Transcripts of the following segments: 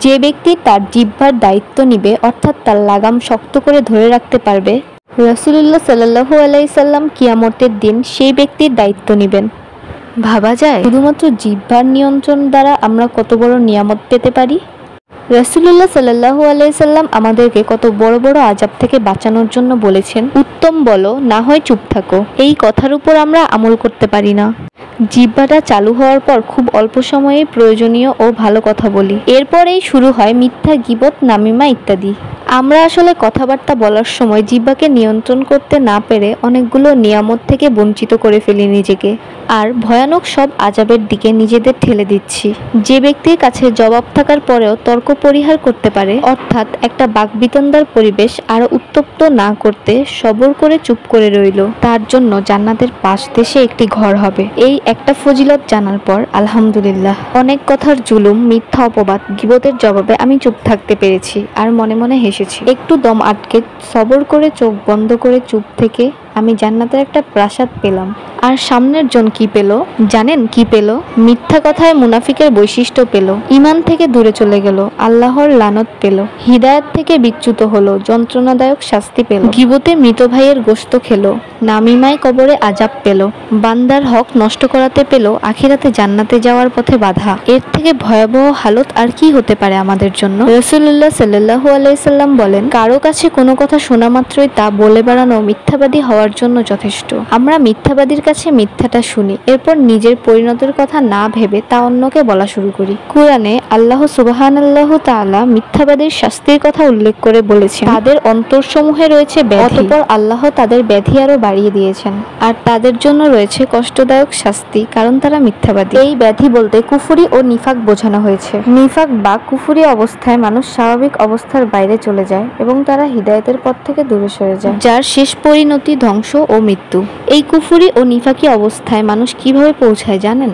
যে ব্যক্তি তার জিহ্বার দায়িত্ব নিবে, অর্থাৎ তার লাগাম শক্ত করে ধরে রাখতে পারবে, রাসূলুল্লাহ সাল্লাল্লাহু আলাইহি সাল্লাম কিয়ামতের দিন সেই ব্যক্তির দায়িত্ব নেবেন। ভাবা যায় শুধুমাত্র জিহ্বার নিয়ন্ত্রণ দ্বারা আমরা কত বড় নিয়ামত পেতে পারি। রাসূলুল্লাহ সাল্লাল্লাহু আলাইহি সাল্লাম আমাদেরকে কত বড় বড় আযাব থেকে বাঁচানোর জন্য বলেছেন, উত্তম বলো, না হয় চুপ থাকো। এই কথার উপর আমরা আমল করতে পারি না। জিহ্বাটা চালু হওয়ার পর খুব অল্প সময়ে প্রয়োজনীয় ও ভালো কথা বলি, এরপরেই শুরু হয় মিথ্যা, গীবত, নামিমা ইত্যাদি। আমরা আসলে কথাবার্তা বলার সময় জিহ্বাকে নিয়ন্ত্রণ করতে না পেরে অনেকগুলো নিয়ামত থেকে বঞ্চিত করে ফেলি নিজেকে, আর ভয়ানক সব আযাবের দিকে নিজেদের ঠেলে দিচ্ছি। যে ব্যক্তির কাছে জবাব থাকার পরেও তর্ক পরিহার করতে পারে, অর্থাৎ একটা বাকবিতন্ডার পরিবেশ আরো উত্তপ্ত না করতে সবর করে চুপ করে রইল, তার জন্য জান্নাতের পাশ দেশে একটি ঘর হবে। এই একটা ফজিলত জানার পর আলহামদুলিল্লাহ। অনেক কথার জুলুম, মিথ্যা অপবাদ, গীবতের জবাবে আমি চুপ থাকতে পেরেছি আর মনে মনে হেসেছি। একটু দম আটকে সবর করে চোখ বন্ধ করে চুপ থেকে আমি জান্নাতের একটা প্রাসাদ পেলাম। আর সামনের জন কি পেল জানেন? কি পেল? মিথ্যা কথায় মুনাফিকের বৈশিষ্ট্য পেল, ঈমান থেকে দূরে চলে গেল, আল্লাহর লানত পেল, হিদায়াত থেকে বিচ্যুত হলো, যন্ত্রণাদায়ক শাস্তি পেল, গীবতে মৃত ভাইয়ের গোশত খেলো, নামিমায় কবরে আযাব পেল, বান্দার হক নষ্ট করাতে পেল, আখিরাতে জান্নাতে যাওয়ার পথে বাধা। এর থেকে ভয়াবহ হালত আর কি হতে পারে আমাদের জন্য? রাসূলুল্লাহ সাল্লাল্লাহু আলাইহি সাল্লাম বলেন, কারো কাছে কোনো কথা শোনা মাত্রই তা বলে বেড়ানো মিথ্যাবাদী হওয়ার জন্য যথেষ্ট। আমরা মিথ্যাবাদীর কাছে মিথ্যাটা শুনি, এরপর নিজের পরিণতির কথা না ভেবে তা অন্যকে বলা শুরু করি। কুরআনে আল্লাহ সুবহানাল্লাহু তাআলা মিথ্যাবাদীর শাস্তির কথা উল্লেখ করে বলেছেন, তাদের অন্তরসমূহে রয়েছে ব্যাধি, অতঃপর আল্লাহ তাদের ব্যাধি আরো বাড়িয়ে দিয়েছেন, আর তাদের জন্য রয়েছে কষ্টদায়ক শাস্তি, কারণ তারা মিথ্যাবাদী। এই ব্যাধি বলতে কুফরি ও নিফাক বোঝানো হয়েছে। নিফাক বা কুফরি অবস্থায় মানুষ স্বাভাবিক অবস্থার বাইরে চলে যায় এবং তারা হিদায়াতের পথ থেকে দূরে সরে যায়, যার শেষ পরিণতি ধ্বংস ও মৃত্যু। এই কুফরি ও নিফাকি অবস্থায় মানুষ কিভাবে পৌঁছায় জানেন?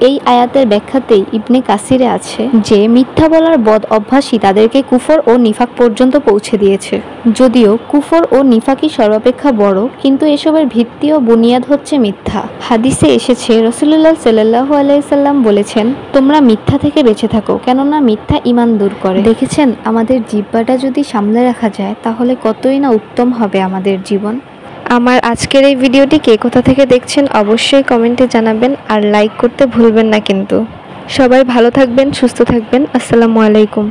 এই আয়াতের ব্যাখ্যাতেই ইবনে কাসিরে আছে যে মিথ্যা বলার বদ অভ্যাসই তাদেরকে কুফর ও নিফাক পর্যন্ত পৌঁছে দিয়েছে। যদিও কুফর ও নিফাকই সর্বাপেক্ষা বড়, কিন্তু এসবের ভিত্তি ও বুনিয়াদ হচ্ছে মিথ্যা। হাদিসে এসেছে, রাসূলুল্লাহ সাল্লাল্লাহু আলাইহি সাল্লাম বলেছেন, তোমরা মিথ্যা থেকে বেঁচে থাকো, কেননা মিথ্যা ঈমান দূর করে। দেখেছেন, আমাদের জিহ্বাটা যদি সামলে রাখা যায় তাহলে কতই না উত্তম হবে আমাদের জীবন। আমার আজকের এই ভিডিওটি কে কোথা থেকে দেখছেন অবশ্যই কমেন্টে জানাবেন, আর লাইক করতে ভুলবেন না কিন্তু। সবাই ভালো থাকবেন, সুস্থ থাকবেন। আসসালামু আলাইকুম।